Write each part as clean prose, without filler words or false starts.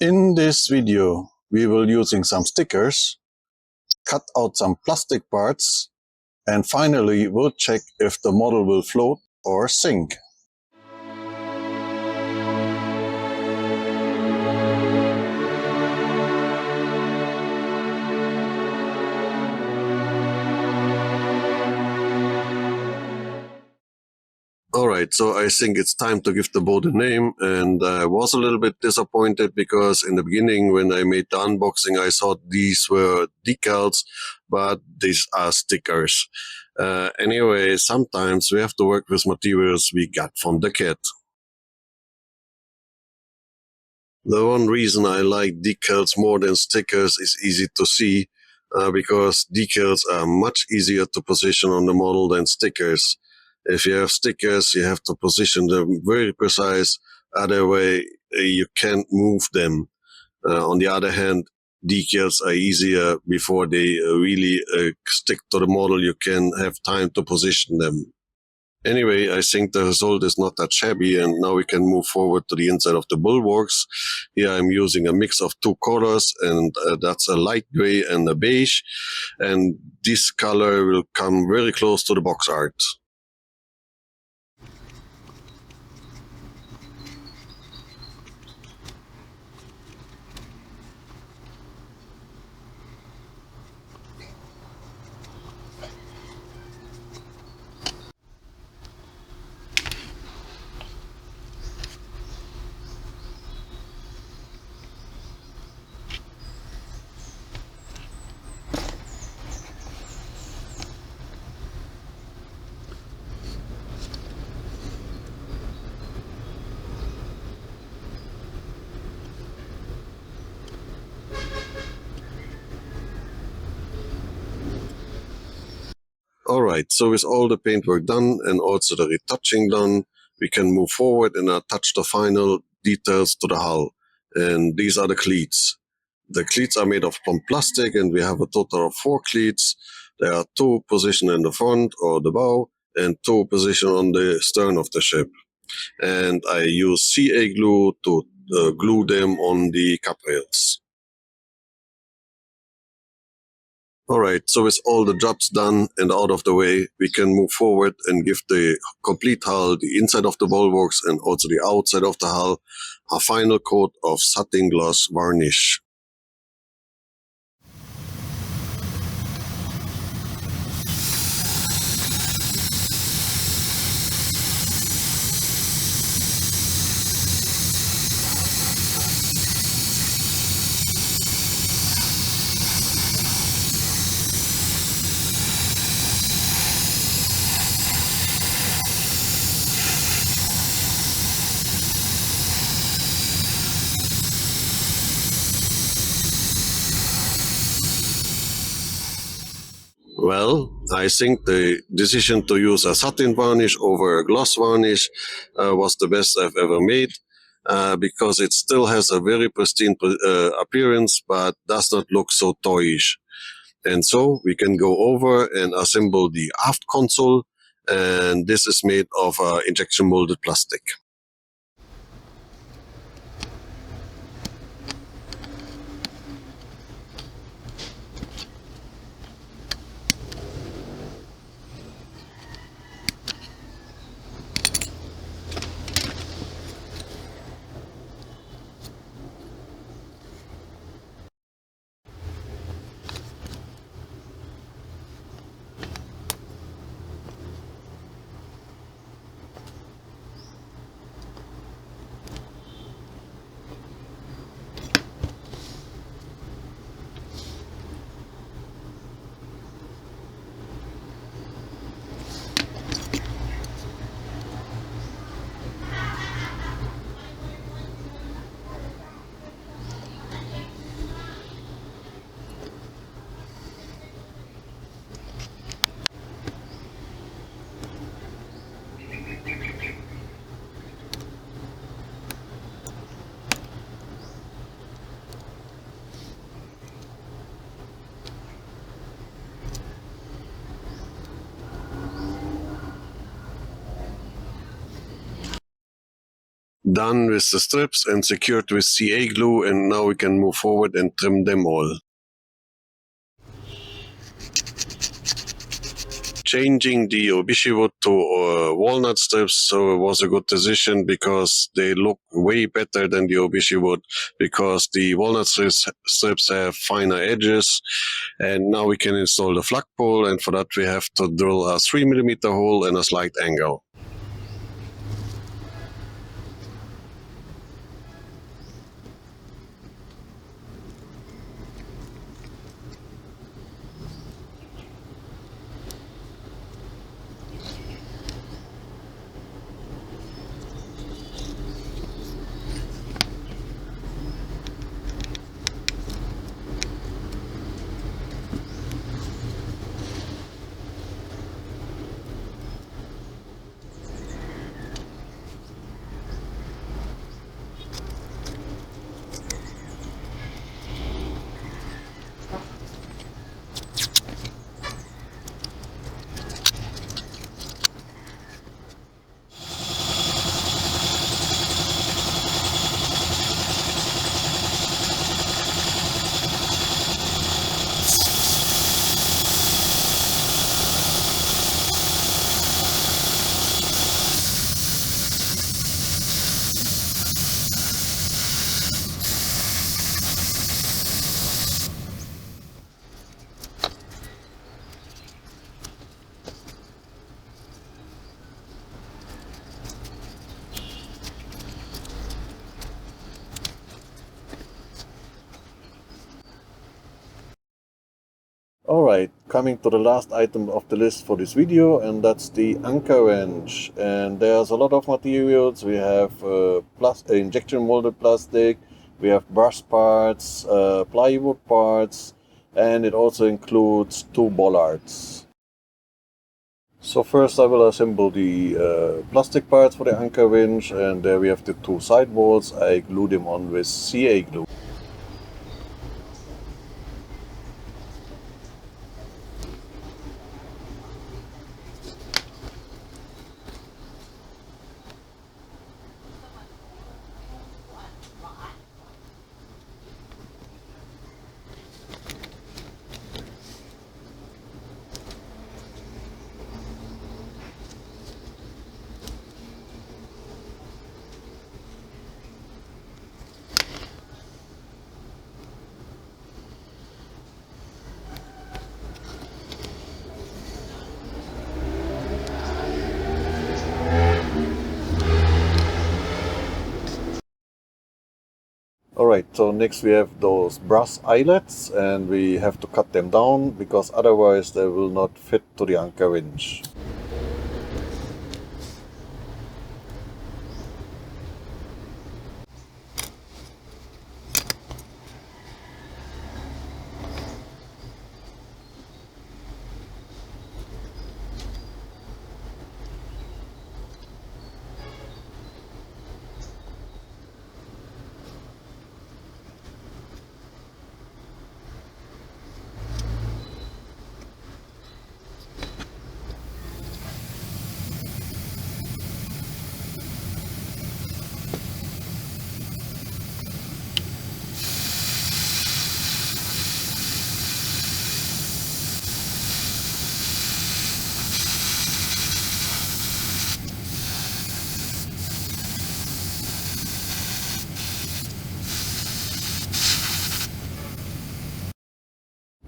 In this video, we will using some stickers, cut out some plastic parts, and finally we'll check if the model will float or sink. Alright, so I think it's time to give the boat a name, and I was a little bit disappointed because in the beginning when I made the unboxing I thought these were decals, but these are stickers. Anyway, sometimes we have to work with materials we got from the kit. The one reason I like decals more than stickers is easy to see, because decals are much easier to position on the model than stickers. If you have stickers, you have to position them very precise, other way you can't move them. On the other hand, decals are easier before they really stick to the model. You can have time to position them. Anyway, I think the result is not that shabby, and now we can move forward to the inside of the bulwarks. Here I'm using a mix of two colors, and that's a light gray and a beige, and this color will come very close to the box art. Alright, so with all the paintwork done and also the retouching done, we can move forward and attach the final details to the hull. And these are the cleats. The cleats are made of plumb plastic, and we have a total of 4 cleats. There are 2 positioned in the front or the bow and 2 positioned on the stern of the ship. And I use CA glue to glue them on the cap rails. Alright, so with all the jobs done and out of the way, we can move forward and give the complete hull, the inside of the bulwarks and also the outside of the hull, a final coat of satin gloss varnish. Well, I think the decision to use a satin varnish over a gloss varnish was the best I've ever made, because it still has a very pristine appearance but does not look so toyish. And so we can go over and assemble the aft console, and this is made of injection molded plastic. Done with the strips and secured with CA glue, and now we can move forward and trim them all. Changing the obishi wood to walnut strips, so it was a good decision because they look way better than the obishi wood, because the walnut strips have finer edges. And now we can install the flagpole, and for that we have to drill a 3mm hole and a slight angle. Alright, coming to the last item of the list for this video, and that's the anchor wrench. And there's a lot of materials. We have injection molded plastic, we have brass parts, plywood parts, and it also includes 2 bollards. So first I will assemble the plastic parts for the anchor winch, and there we have the 2 sidewalls. I glue them on with CA glue. Alright, so next we have those brass eyelets, and we have to cut them down because otherwise they will not fit to the anchor winch.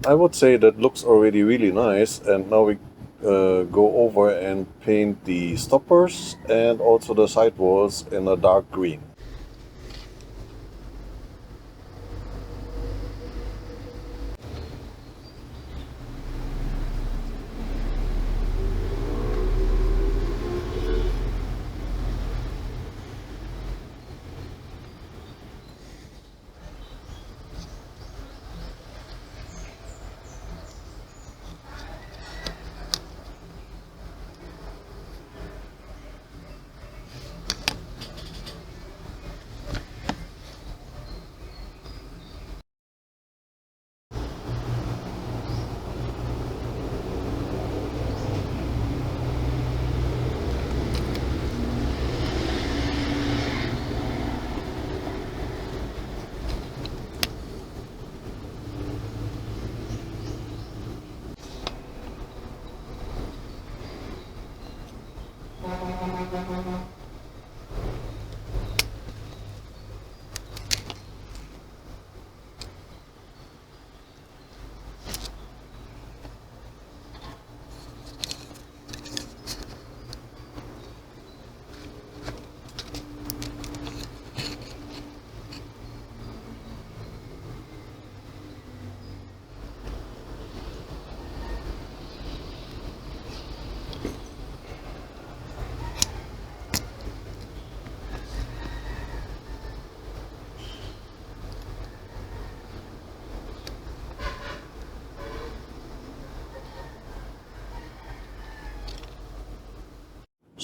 I would say that looks already really nice, and now we go over and paint the stoppers and also the sidewalls in a dark green.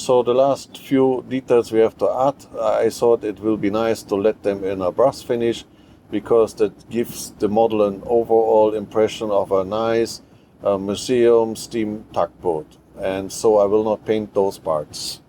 So the last few details we have to add, I thought it will be nice to let them in a brass finish, because that gives the model an overall impression of a nice museum steam tugboat. And so I will not paint those parts.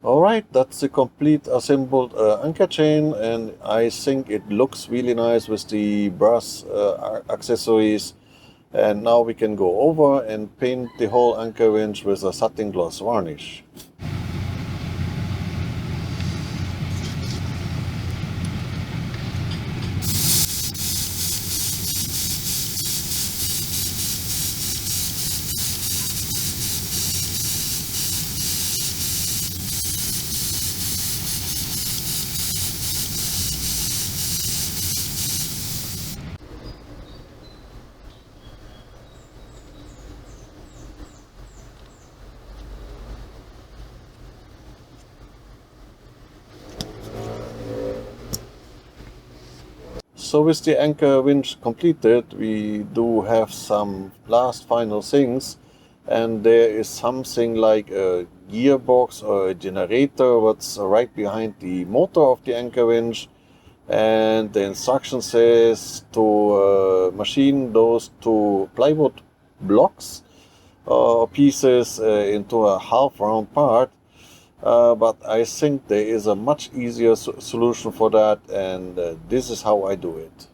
Alright, that's the complete assembled anchor chain, and I think it looks really nice with the brass accessories. And now we can go over and paint the whole anchor winch with a satin gloss varnish. So with the anchor winch completed, we do have some last final things, and there is something like a gearbox or a generator what's right behind the motor of the anchor winch, and the instruction says to machine those two plywood blocks or pieces into a half round part. But I think there is a much easier solution for that, and this is how I do it.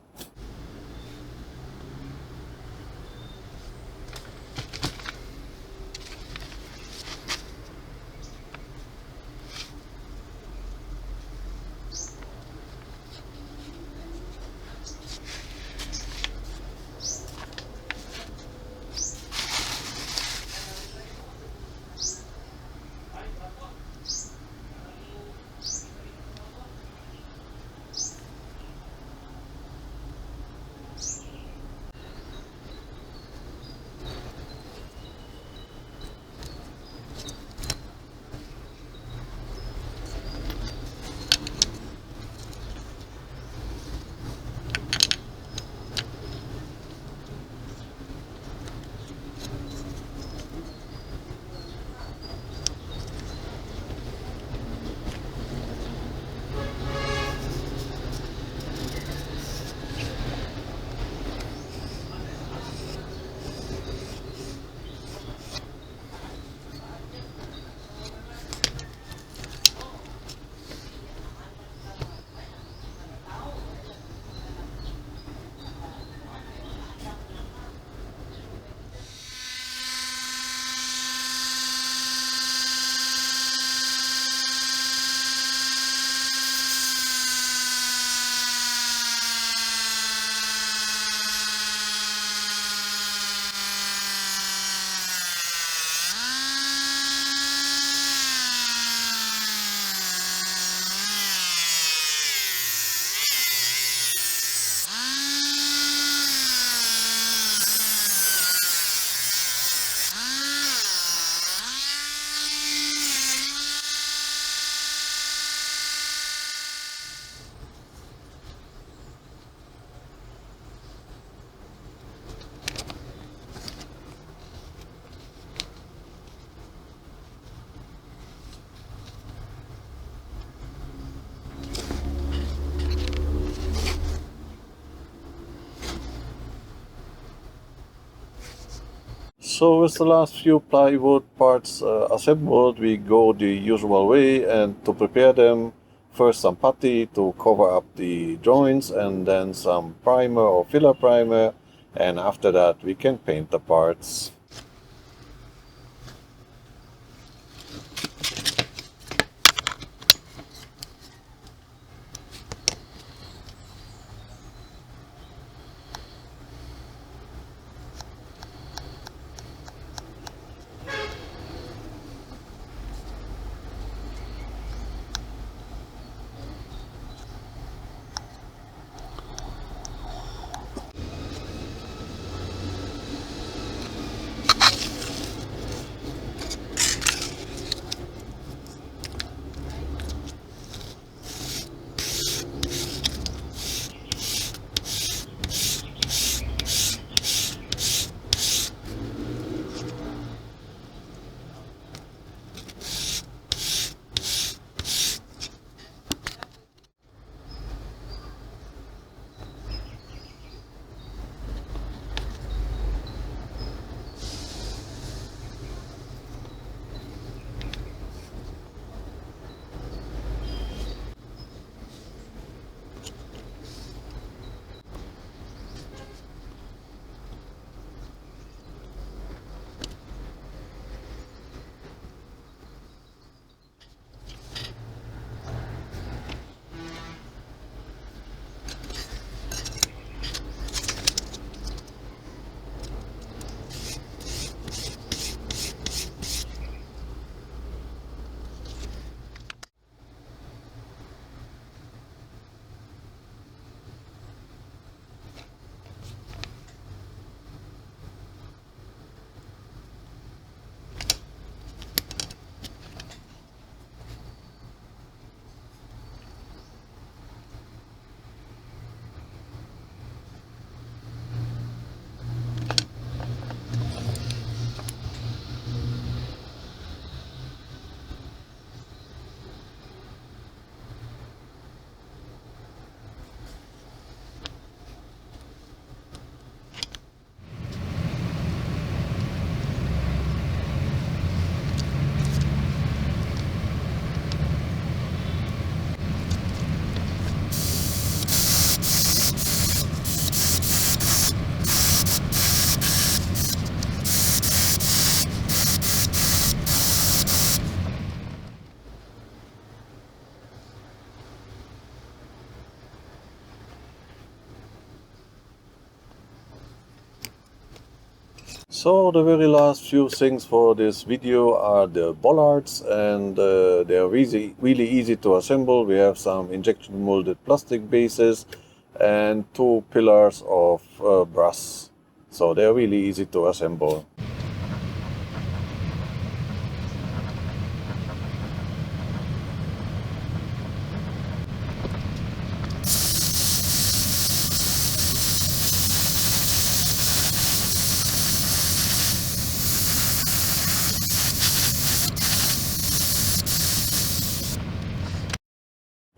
So with the last few plywood parts assembled, we go the usual way, and to prepare them first some putty to cover up the joints, and then some primer or filler primer, and after that we can paint the parts. So the very last few things for this video are the bollards, and they are really easy to assemble. We have some injection molded plastic bases and two pillars of brass. So they are really easy to assemble.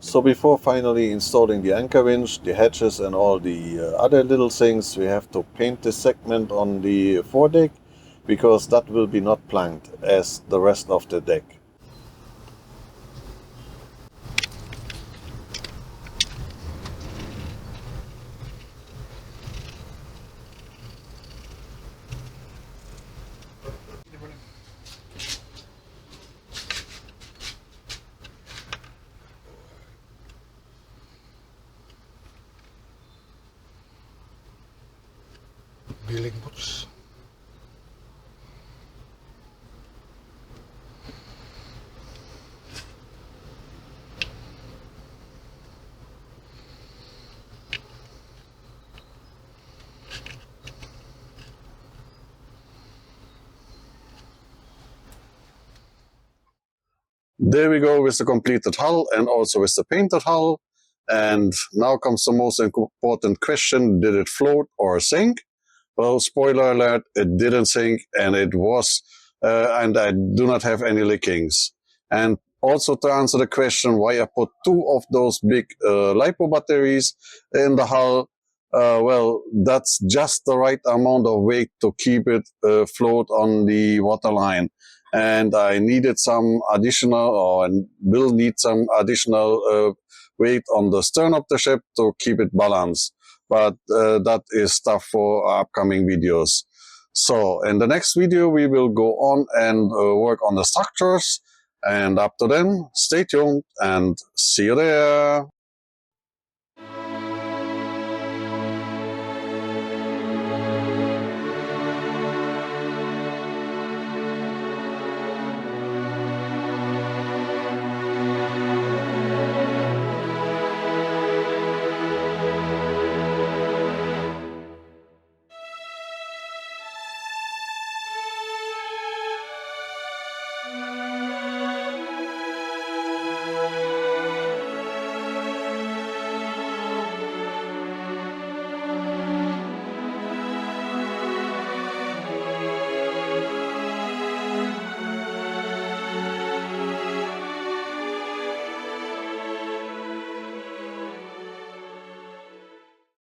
So before finally installing the anchor winch, the hatches and all the other little things, we have to paint this segment on the foredeck, because that will be not planked as the rest of the deck. Building boots. There we go with the completed hull and also with the painted hull. And now comes the most important question: did it float or sink? Well, spoiler alert, it didn't sink, and it was, and I do not have any leakings. And also to answer the question why I put two of those big LiPo batteries in the hull, Well, that's just the right amount of weight to keep it float on the waterline. And I needed some additional, or will need some additional weight on the stern of the ship to keep it balanced. But that is stuff for upcoming videos. So in the next video, we will go on and work on the structures. And up to then, stay tuned and see you there.